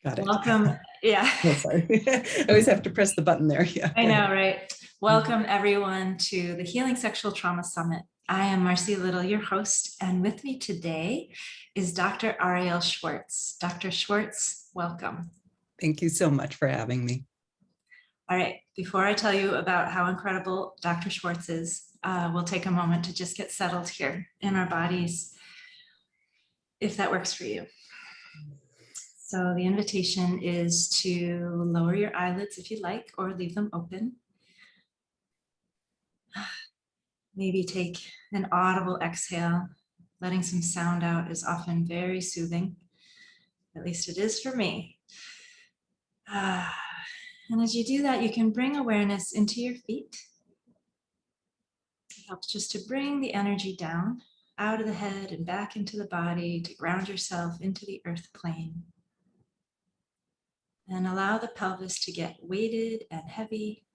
Got it. Welcome. Yeah. Oh, sorry. I always have to press the button there. Yeah. I know, right? Welcome everyone to the Healing Sexual Trauma Summit. I am Marcy Little, your host, and with me today is Dr. Arielle Schwartz. Dr. Schwartz, welcome. Thank you so much for having me. All right, before I tell you about how incredible Dr. Schwartz is, we'll take a moment to just get settled here in our bodies, if that works for you. So the invitation is to lower your eyelids if you like, or leave them open. Maybe take an audible exhale. Letting some sound out is often very soothing. At least it is for me. And as you do that, you can bring awareness into your feet. It helps just to bring the energy down, out of the head and back into the body, to ground yourself into the earth plane. And allow the pelvis to get weighted and heavy,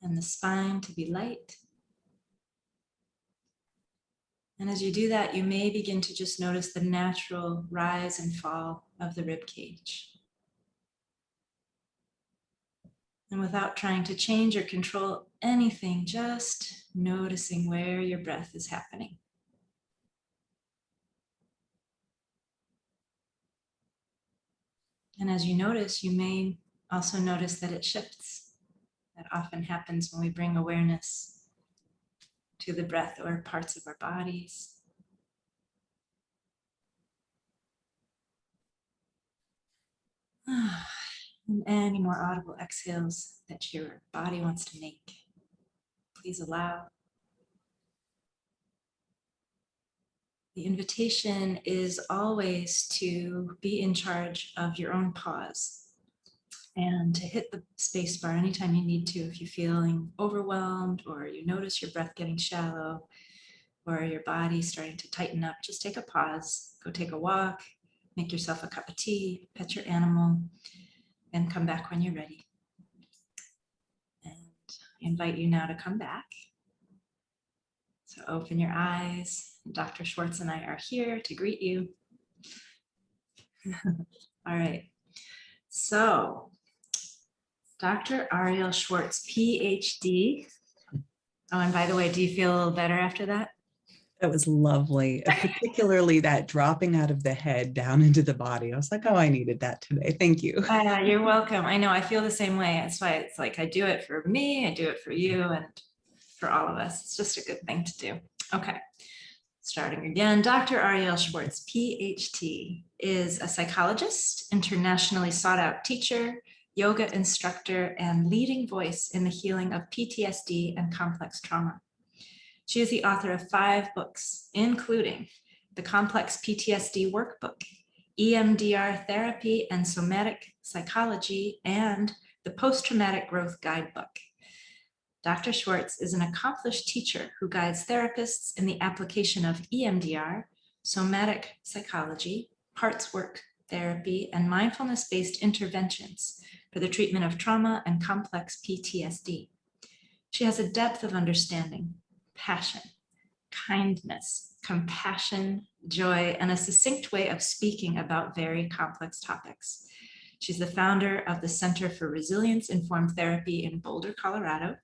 and the spine to be light. And as you do that, you may begin to just notice the natural rise and fall of the rib cage. And without trying to change or control anything, just noticing where your breath is happening. And as you notice, you may also notice that it shifts. That often happens when we bring awareness to the breath or parts of our bodies. And any more audible exhales that your body wants to make, please allow. The invitation is always to be in charge of your own pause and to hit the space bar anytime you need to if you're feeling overwhelmed or you notice your breath getting shallow or your body starting to tighten up. Just take a pause, go take a walk, make yourself a cup of tea, pet your animal, and come back when you're ready. And I invite you now to come back. So open your eyes. Dr. Schwartz and I are here to greet you. All right. So, Dr. Arielle Schwartz, PhD. Oh, and by the way, do you feel a little better after that? That was lovely, particularly that dropping out of the head down into the body. I was like, oh, I needed that today. Thank you. You're welcome. I know, I feel the same way. That's why it's like I do it for me, I do it for you, and for all of us. It's just a good thing to do. Okay, starting again. Dr. Arielle Schwartz, PhD, is a psychologist, internationally sought out teacher, yoga instructor, and leading voice in the healing of PTSD and complex trauma. She is the author of 5 books, including the Complex PTSD Workbook, EMDR Therapy and Somatic Psychology, and the Post Traumatic Growth Guidebook. Dr. Schwartz is an accomplished teacher who guides therapists in the application of EMDR, somatic psychology, parts work therapy, and mindfulness-based interventions for the treatment of trauma and complex PTSD. She has a depth of understanding, passion, kindness, compassion, joy, and a succinct way of speaking about very complex topics. She's the founder of the Center for Resilience-Informed Therapy in Boulder, Colorado,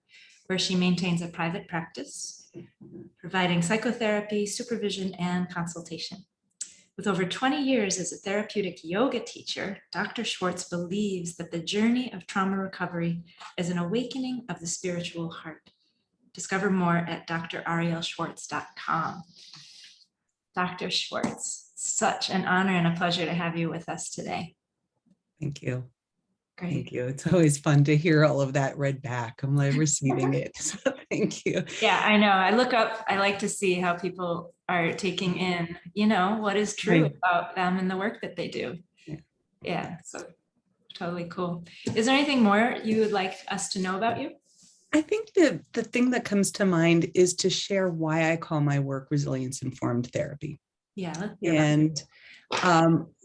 where she maintains a private practice, providing psychotherapy, supervision, and consultation. With over 20 years as a therapeutic yoga teacher, Dr. Schwartz believes that the journey of trauma recovery is an awakening of the spiritual heart. Discover more at drarielleschwartz.com. Dr. Schwartz, such an honor and a pleasure to have you with us today. Thank you. Great. Thank you. It's always fun to hear all of that read back. I'm like receiving it. So thank you. Yeah, I know. I look up, I like to see how people are taking in, you know, what is true about them and the work that they do. Yeah, so totally cool. Is there anything more you would like us to know about you? I think the thing that comes to mind is to share why I call my work resilience-informed therapy. Yeah. And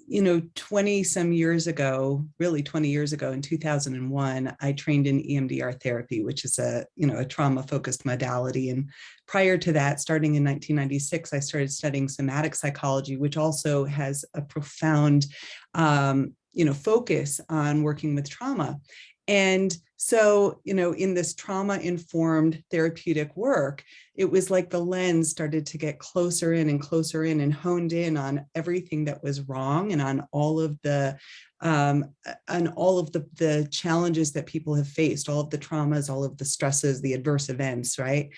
20 some years ago, really 20 years ago in 2001, I trained in EMDR therapy, which is a trauma focused modality. And prior to that, starting in 1996, I started studying somatic psychology, which also has a profound, focus on working with trauma. And so, in this trauma-informed therapeutic work, it was like the lens started to get closer in and honed in on everything that was wrong and on all of the challenges that people have faced, all of the traumas, all of the stresses, the adverse events, right?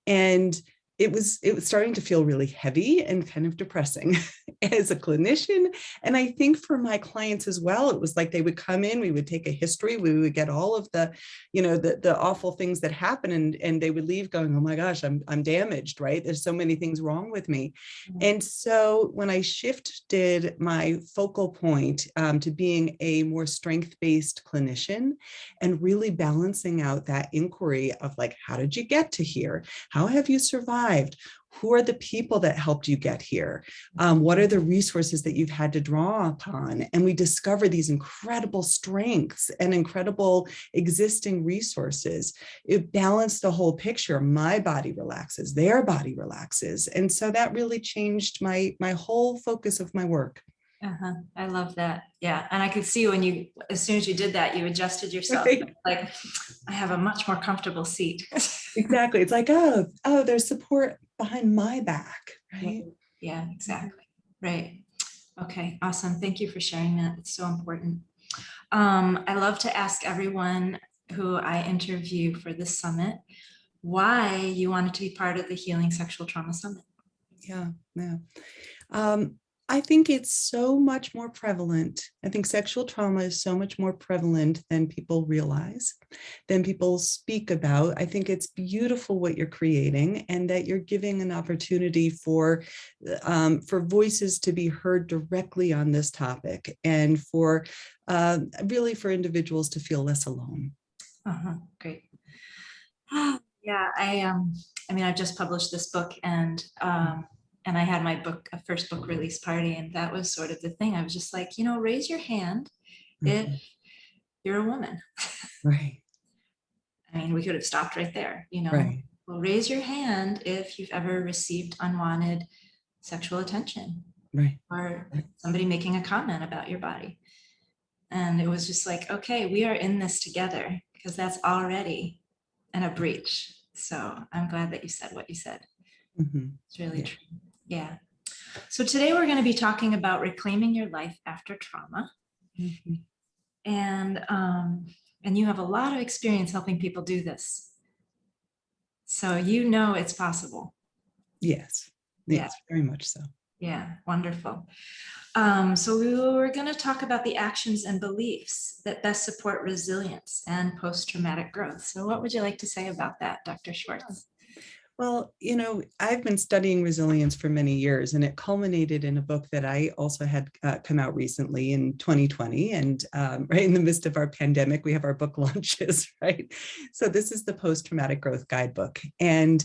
And it was starting to feel really heavy and kind of depressing as a clinician. And I think for my clients as well, it was like they would come in, we would take a history, we would get all of the, the awful things that happen, and they would leave going, oh my gosh, I'm damaged, right? There's so many things wrong with me. Mm-hmm. And so when I shifted my focal point to being a more strength-based clinician and really balancing out that inquiry of like, how did you get to here? How have you survived? Who are the people that helped you get here? What are the resources that you've had to draw upon? And we discover these incredible strengths and incredible existing resources. It balanced the whole picture. My body relaxes, their body relaxes. And so that really changed my whole focus of my work. I love that. Yeah. And I could see when as soon as you did that, you adjusted yourself. Right. Like, I have a much more comfortable seat. Exactly. It's like, oh, there's support behind my back. Right. Yeah, exactly. Right. Okay. Awesome. Thank you for sharing that. It's so important. I love to ask everyone who I interview for this summit, why you wanted to be part of the Healing Sexual Trauma Summit. Yeah. I think it's so much more prevalent. I think sexual trauma is so much more prevalent than people realize, than people speak about. I think it's beautiful what you're creating, and that you're giving an opportunity for voices to be heard directly on this topic, and for really for individuals to feel less alone. Great. Yeah, I just published this book, and I had my first book release party, and that was sort of the thing. I was just like, raise your hand if you're a woman. Right. I mean, we could have stopped right there, Right. Well, raise your hand if you've ever received unwanted sexual attention. Right. Or somebody making a comment about your body. And it was just like, okay, we are in this together, because that's already a breach. So I'm glad that you said what you said. Mm-hmm. It's really true. Yeah. So today we're going to be talking about reclaiming your life after trauma. Mm-hmm. And you have a lot of experience helping people do this. So it's possible. Yes. Yes, very much so. Yeah, wonderful. So we're going to talk about the actions and beliefs that best support resilience and post-traumatic growth. So what would you like to say about that, Dr. Schwartz? Well, I've been studying resilience for many years, and it culminated in a book that I also had come out recently in 2020. And right in the midst of our pandemic, we have our book launches, right? So this is the Post Traumatic Growth Guidebook. And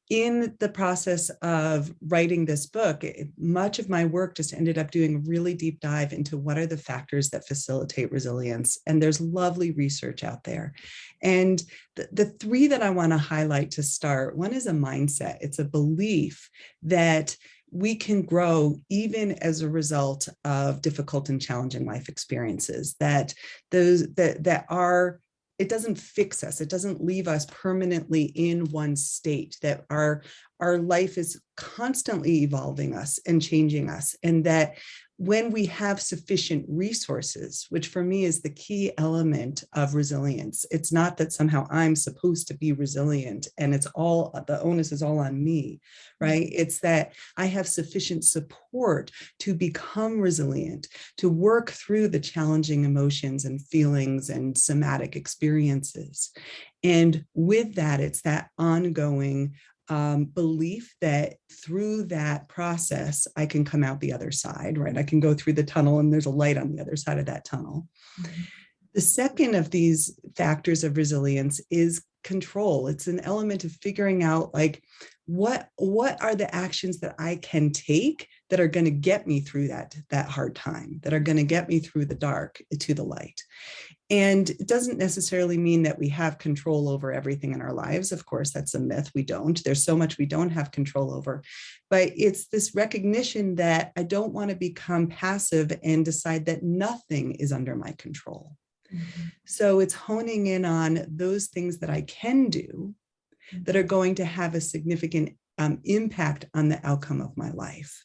in the process of writing this book, much of my work just ended up doing a really deep dive into what are the factors that facilitate resilience. And there's lovely research out there. And the three that I want to highlight to start, one is a mindset. It's a belief that we can grow even as a result of difficult and challenging life experiences, that it doesn't fix us. It doesn't leave us permanently in one state, that our life is constantly evolving us and changing us. And that when we have sufficient resources, which for me is the key element of resilience, it's not that somehow I'm supposed to be resilient and the onus is all on me, right? It's that I have sufficient support to become resilient, to work through the challenging emotions and feelings and somatic experiences. And with that, it's that ongoing belief that through that process, I can come out the other side, right? I can go through the tunnel and there's a light on the other side of that tunnel. Mm-hmm. The second of these factors of resilience is control. It's an element of figuring out like, what are the actions that I can take that are going to get me through that hard time, that are going to get me through the dark to the light. And it doesn't necessarily mean that we have control over everything in our lives. Of course, that's a myth. We don't. There's so much we don't have control over. But it's this recognition that I don't want to become passive and decide that nothing is under my control. Mm-hmm. So it's honing in on those things that I can do that are going to have a significant impact on the outcome of my life.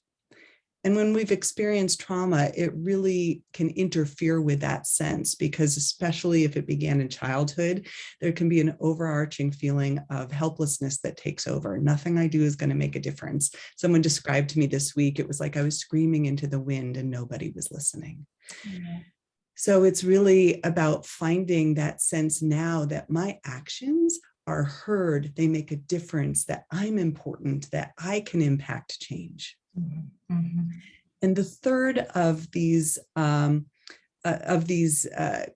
And when we've experienced trauma, it really can interfere with that sense, because especially if it began in childhood, there can be an overarching feeling of helplessness that takes over. Nothing I do is going to make a difference. Someone described to me this week, it was like I was screaming into the wind and nobody was listening. Mm-hmm. So it's really about finding that sense now that my actions are heard, they make a difference, that I'm important, that I can impact change. Mm-hmm. Mm-hmm. And the third of these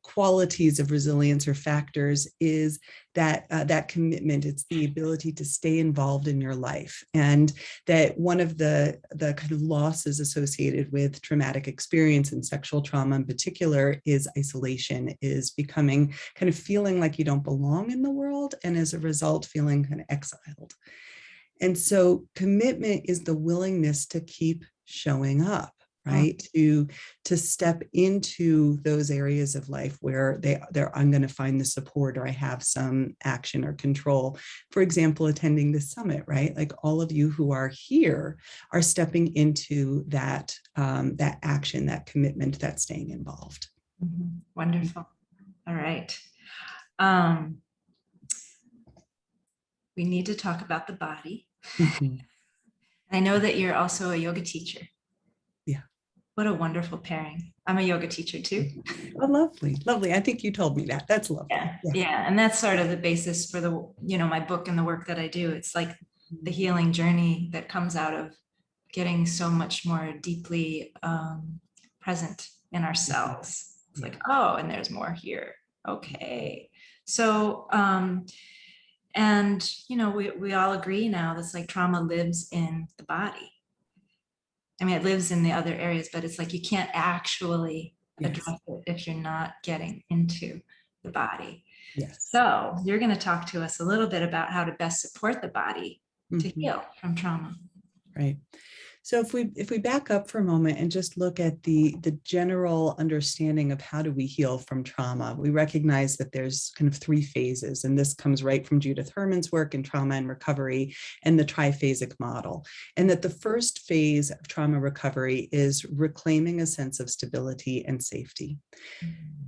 qualities of resilience or factors is that commitment. It's the ability to stay involved in your life. And that one of the kind of losses associated with traumatic experience and sexual trauma in particular is isolation, is becoming kind of feeling like you don't belong in the world, and as a result, feeling kind of exiled. And so commitment is the willingness to keep showing up, right? To step into those areas of life where I'm going to find the support, or I have some action or control. For example, attending the summit, right? Like all of you who are here are stepping into that action, that commitment, that staying involved. Mm-hmm. Wonderful. All right. We need to talk about the body. Mm-hmm. I know that you're also a yoga teacher. Yeah. What a wonderful pairing. I'm a yoga teacher too. Oh, lovely. Lovely. I think you told me that. That's lovely. Yeah. And that's sort of the basis for my book and the work that I do. It's like the healing journey that comes out of getting so much more deeply present in ourselves. It's like, oh, and there's more here. Okay. So, and, we all agree now that's like trauma lives in the body. I mean, it lives in the other areas, but it's like you can't actually address it if you're not getting into the body. Yes. So you're going to talk to us a little bit about how to best support the body to heal from trauma. Right. So if we back up for a moment and just look at the general understanding of how do we heal from trauma, we recognize that there's kind of three phases, and this comes right from Judith Herman's work in trauma and recovery and the triphasic model. And that the first phase of trauma recovery is reclaiming a sense of stability and safety.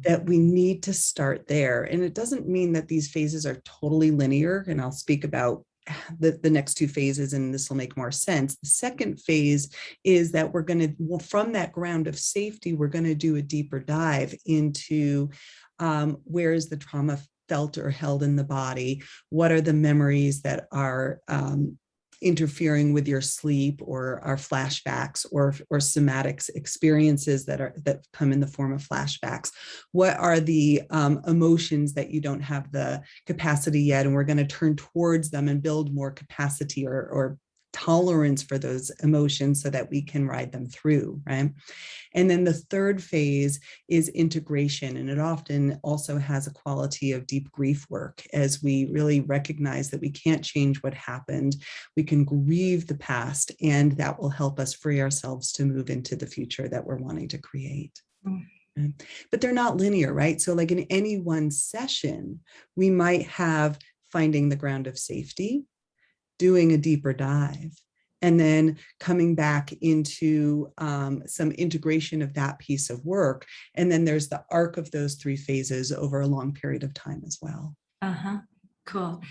That we need to start there. And it doesn't mean that these phases are totally linear, and I'll speak about the next two phases, and this will make more sense. The second phase is that we're going to, from that ground of safety, we're going to do a deeper dive into where is the trauma felt or held in the body? What are the memories that are interfering with your sleep, or our flashbacks, or somatic experiences that come in the form of flashbacks? What are the emotions that you don't have the capacity yet? And we're going to turn towards them and build more capacity or tolerance for those emotions so that we can ride them through, right? And then the third phase is integration, and it often also has a quality of deep grief work, as we really recognize that we can't change what happened. We can grieve the past, and that will help us free ourselves to move into the future that we're wanting to create. But they're not linear, right? So like in any one session, we might have finding the ground of safety, doing a deeper dive, and then coming back into some integration of that piece of work. And then there's the arc of those three phases over a long period of time as well. Cool.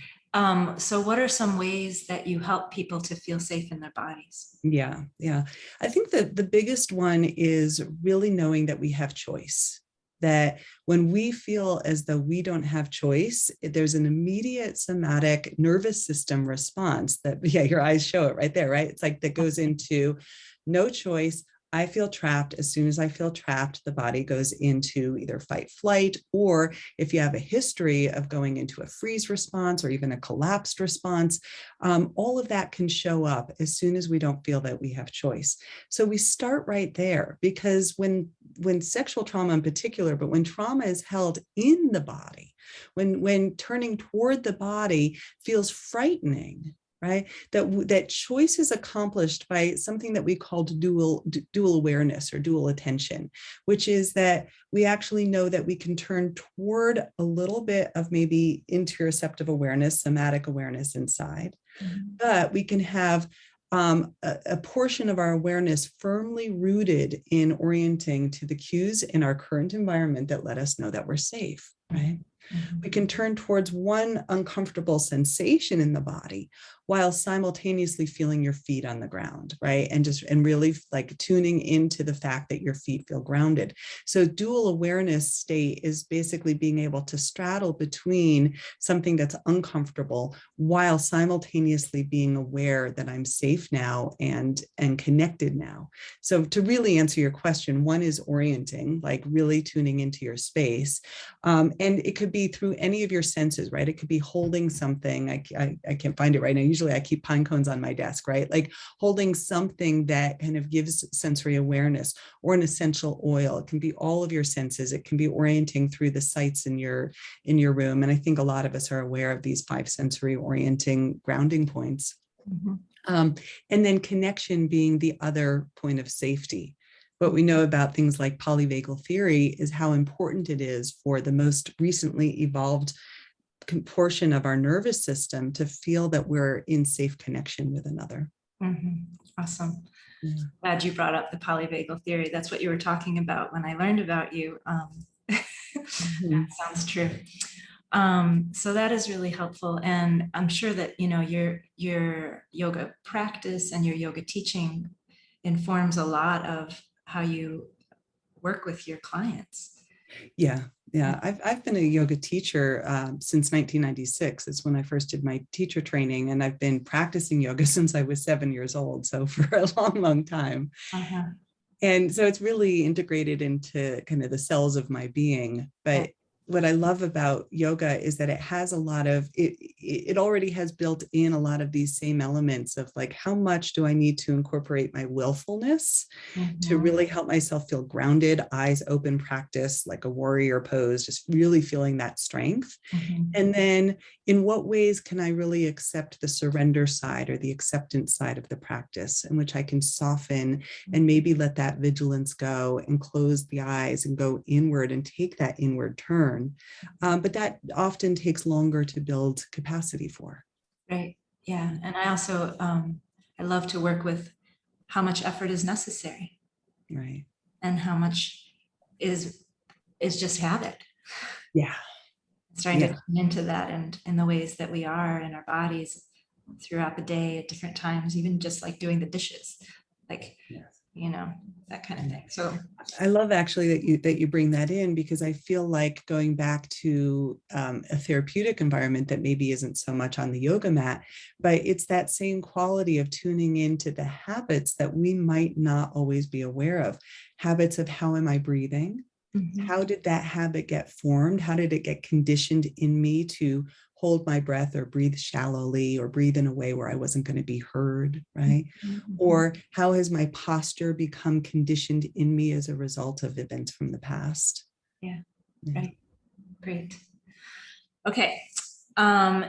So what are some ways that you help people to feel safe in their bodies? Yeah. I think that the biggest one is really knowing that we have choice. That when we feel as though we don't have choice, there's an immediate somatic nervous system response that, your eyes show it right there, right? It's like that goes into no choice. I feel trapped. As soon as I feel trapped, the body goes into either fight, flight, or if you have a history of going into a freeze response or even a collapsed response, all of that can show up as soon as we don't feel that we have choice. So we start right there, because when sexual trauma in particular, but when trauma is held in the body, when turning toward the body feels frightening, right? That choice is accomplished by something that we call dual awareness or dual attention, which is that we actually know that we can turn toward a little bit of maybe interoceptive awareness, somatic awareness inside, but we can have a portion of our awareness firmly rooted in orienting to the cues in our current environment that let us know that we're safe, right? We can turn towards one uncomfortable sensation in the body while simultaneously feeling your feet on the ground, right? And really like tuning into the fact that your feet feel grounded. So dual awareness state is basically being able to straddle between something that's uncomfortable while simultaneously being aware that I'm safe now and connected now. So to really answer your question, one is orienting, like really tuning into your space. And it could be through any of your senses, right? It could be holding something. I can't find it right now. Usually I keep pine cones on my desk, right? Like holding something that kind of gives sensory awareness, or an essential oil. It can be all of your senses. It can be orienting through the sights in your room. And I think a lot of us are aware of these 5 sensory orienting grounding points. And then connection being the other point of safety. What we know about things like polyvagal theory is how important it is for the most recently evolved portion of our nervous system to feel that we're in safe connection with another. Awesome. Yeah. Glad you brought up the polyvagal theory. That's what you were talking about when I learned about you. That sounds true. So that is really helpful. And I'm sure that, you know, your yoga practice and your yoga teaching informs a lot of how you work with your clients. Yeah. I've been a yoga teacher since 1996. It's when I first did my teacher training, and I've been practicing yoga since I was 7 years old. So for a long, long time. And so it's really integrated into kind of the cells of my being. But what I love about yoga is that it has a lot of, it already has built in a lot of these same elements of like, how much do I need to incorporate my willfulness to really help myself feel grounded, eyes open practice, like a warrior pose, just really feeling that strength. And then in what ways can I really accept the surrender side or the acceptance side of the practice, in which I can soften and maybe let that vigilance go and close the eyes and go inward and take that inward turn. But that often takes longer to build capacity for. Right. Yeah. And I also, I love to work with how much effort is necessary. Right. And how much is just habit. Yeah. Starting to tune into that, and in the ways that we are in our bodies throughout the day at different times, even just like doing the dishes, like, you know, that kind of thing. So I love actually that you bring that in, because I feel like going back to a therapeutic environment that maybe isn't so much on the yoga mat, but it's that same quality of tuning into the habits that we might not always be aware of. Habits of how am I breathing? How did that habit get formed? How did it get conditioned in me to hold my breath or breathe shallowly or breathe in a way where I wasn't going to be heard, right? Or how has my posture become conditioned in me as a result of events from the past? Right. Great. Okay.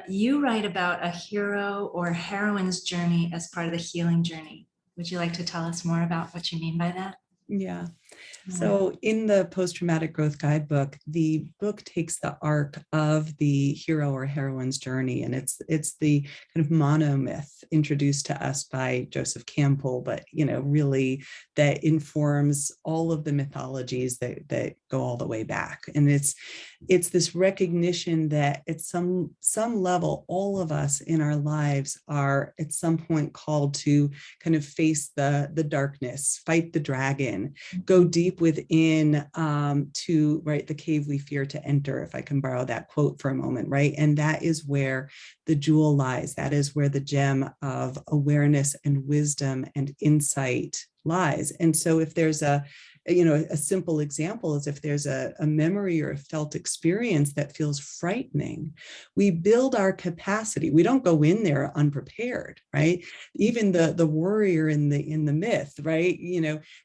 You write about a hero or heroine's journey as part of the healing journey. Would you like to tell us more about what you mean by that? Yeah. So in the Post Traumatic Growth Guidebook, the book takes the arc of the hero or heroine's journey, and it's the kind of monomyth introduced to us by Joseph Campbell, but really that informs all of the mythologies that go all the way back. And it's this recognition that at some level, all of us in our lives are at some point called to kind of face the darkness, fight the dragon, go deep within to the cave we fear to enter, if I can borrow that quote for a moment, right? And that is where the jewel lies. That is where the gem of awareness and wisdom and insight lies. And so if there's a simple example is if there's a memory or a felt experience that feels frightening, we build our capacity. We don't go in there unprepared, right? Even the warrior in the myth, right,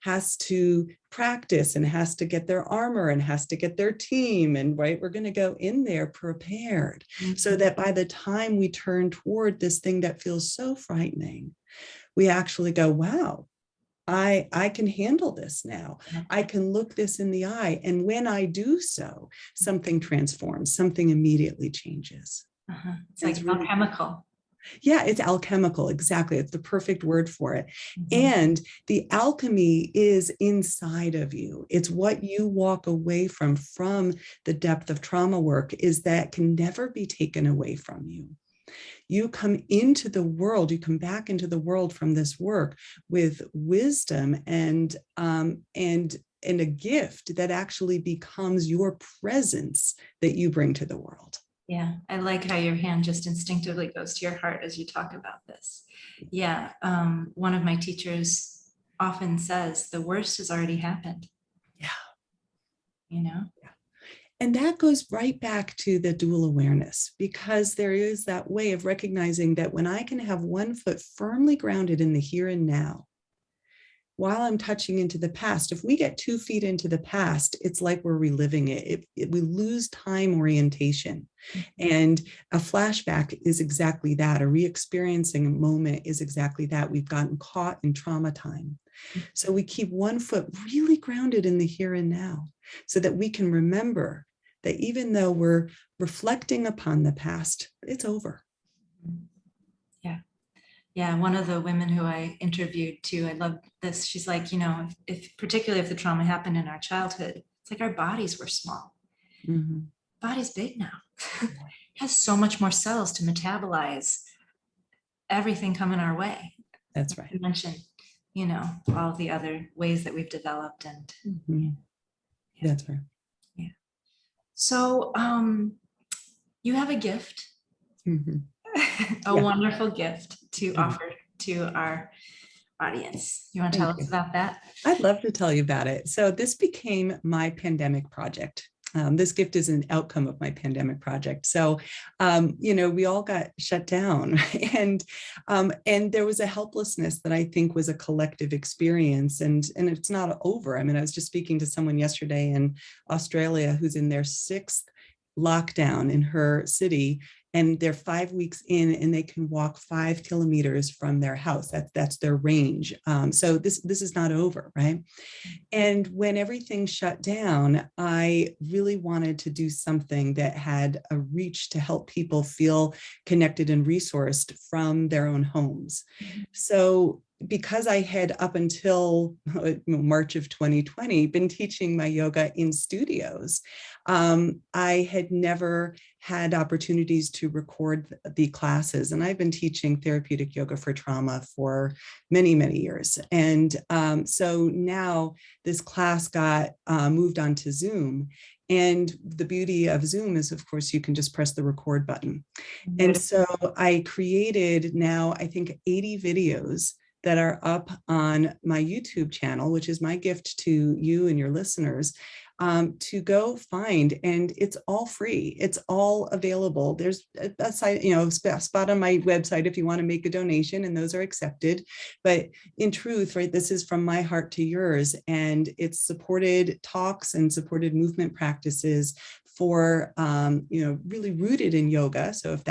has to practice and has to get their armor and has to get their team, and right, we're going to go in there prepared, so that by the time we turn toward this thing that feels so frightening, we actually go, wow, I can handle this now. I can look this in the eye. And when I do so, something transforms, something immediately changes. It's like really alchemical. Yeah, it's alchemical. Exactly. It's the perfect word for it. And the alchemy is inside of you. It's what you walk away from the depth of trauma work, is that can never be taken away from you. You come into the world, you come back into the world from this work with wisdom and a gift that actually becomes your presence that you bring to the world. Yeah, I like how your hand just instinctively goes to your heart as you talk about this. Yeah, one of my teachers often says, the worst has already happened. Yeah. Yeah. And that goes right back to the dual awareness, because there is that way of recognizing that when I can have one foot firmly grounded in the here and now, while I'm touching into the past, if we get 2 feet into the past, it's like we're reliving it. We lose time orientation. And a flashback is exactly that. A re-experiencing a moment is exactly that. We've gotten caught in trauma time. So we keep one foot really grounded in the here and now, so that we can remember that even though we're reflecting upon the past, it's over. Yeah, one of the women who I interviewed too, I love this. She's like, if particularly if the trauma happened in our childhood, it's like our bodies were small. Body's big now. It has so much more cells to metabolize everything coming our way. That's right. You mentioned, all the other ways that we've developed, and That's right. Yeah. So you have a gift, a wonderful gift to offer to our audience. You want to tell us about that? I'd love to tell you about it. So this became my pandemic project. This gift is an outcome of my pandemic project. So, we all got shut down, and there was a helplessness that I think was a collective experience, and it's not over. I mean, I was just speaking to someone yesterday in Australia who's in their 6th lockdown in her city, and they're 5 weeks in, and they can walk 5 kilometers from their house. That's their range. So this is not over, right? And when everything shut down, I really wanted to do something that had a reach to help people feel connected and resourced from their own homes. So because I had up until March of 2020 been teaching my yoga in studios, I had never had opportunities to record the classes. And I've been teaching therapeutic yoga for trauma for many, many years. And so now this class got moved onto Zoom. And the beauty of Zoom is, of course, you can just press the record button. And so I created now, I think, 80 videos that are up on my YouTube channel, which is my gift to you and your listeners, to go find. And it's all free. It's all available. There's a site, spot on my website if you want to make a donation, and those are accepted. But in truth, right, this is from my heart to yours, and it's supported talks and supported movement practices for, really rooted in yoga. So if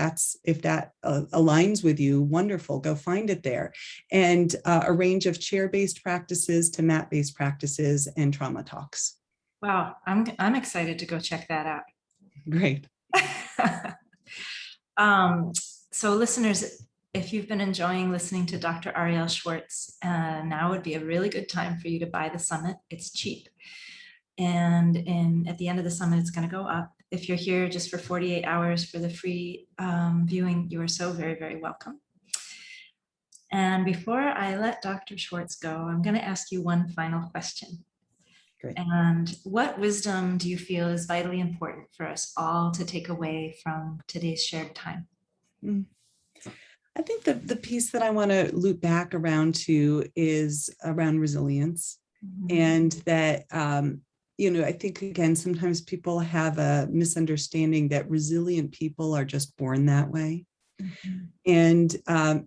that aligns with you, wonderful, go find it there. And a range of chair-based practices to mat-based practices and trauma talks. Wow, I'm excited to go check that out. Great. So listeners, if you've been enjoying listening to Dr. Arielle Schwartz, now would be a really good time for you to buy the summit. It's cheap. And at the end of the summit, it's going to go up. If you're here just for 48 hours for the free viewing, you are so very, very welcome. And before I let Dr. Schwartz go, I'm going to ask you one final question. Great. And what wisdom do you feel is vitally important for us all to take away from today's shared time? I think the piece that I want to loop back around to is around resilience. And that, I think, again, sometimes people have a misunderstanding that resilient people are just born that way. And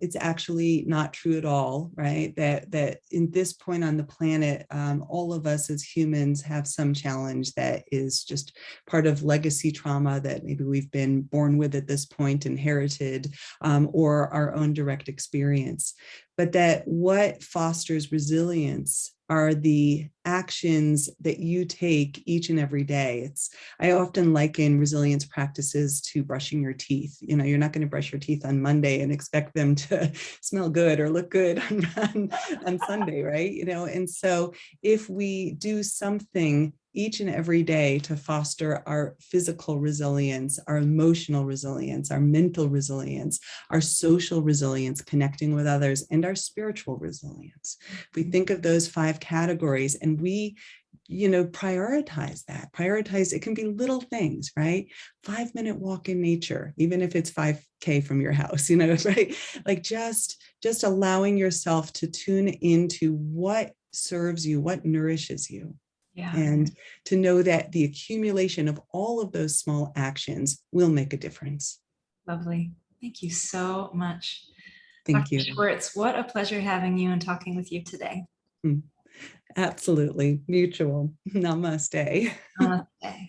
it's actually not true at all, right? That in this point on the planet, all of us as humans have some challenge that is just part of legacy trauma that maybe we've been born with at this point, inherited, or our own direct experience. But that what fosters resilience are the actions that you take each and every day. I often liken resilience practices to brushing your teeth. You're not going to brush your teeth on Monday and expect them to smell good or look good on Sunday, right? And so if we do something each and every day to foster our physical resilience, our emotional resilience, our mental resilience, our social resilience, connecting with others, and our spiritual resilience. We think of those 5 categories and we prioritize it can be little things, right? 5-minute walk in nature, even if it's 5K from your house, right? Like just allowing yourself to tune into what serves you, what nourishes you. Yeah. And to know that the accumulation of all of those small actions will make a difference. Lovely. Thank you so much. Thank Dr. you. Schwartz, what a pleasure having you and talking with you today. Absolutely. Mutual. Namaste. Namaste.